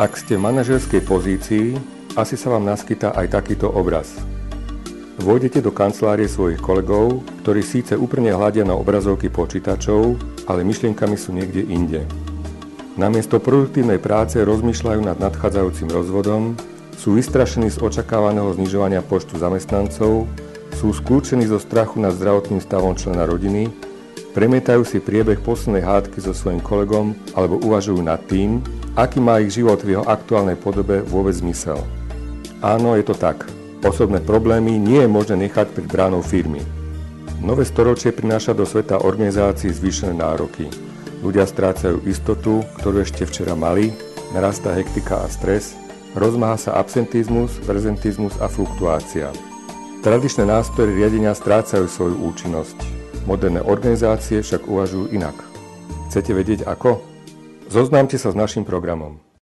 Ak ste v manažerskej pozícii, asi sa vám naskytá aj takýto obraz. Vôjdete do kancelárie svojich kolegov, ktorí síce úprimne hľadia na obrazovky počítačov, ale myšlienkami sú niekde inde. Namiesto produktívnej práce rozmýšľajú nad nadchádzajúcim rozvodom, sú vystrašení z očakávaného znižovania počtu zamestnancov, sú skľúčení zo strachu nad zdravotným stavom člena rodiny, premietajú si priebeh poslednej hádky so svojím kolegom alebo uvažujú nad tým, aký má ich život v jeho aktuálnej podobe vôbec zmysel. Áno, je to tak. Osobné problémy nie je možné nechať pred bránou firmy. Nové storočie prináša do sveta organizácií zvýšené nároky. Ľudia strácajú istotu, ktorú ešte včera mali, narastá hektika a stres, rozmáha sa absentizmus, prezentizmus a fluktuácia. Tradičné nástroje riadenia strácajú svoju účinnosť. Moderné organizácie však uvažujú inak. Chcete vedieť ako? Zoznámte sa s naším programom.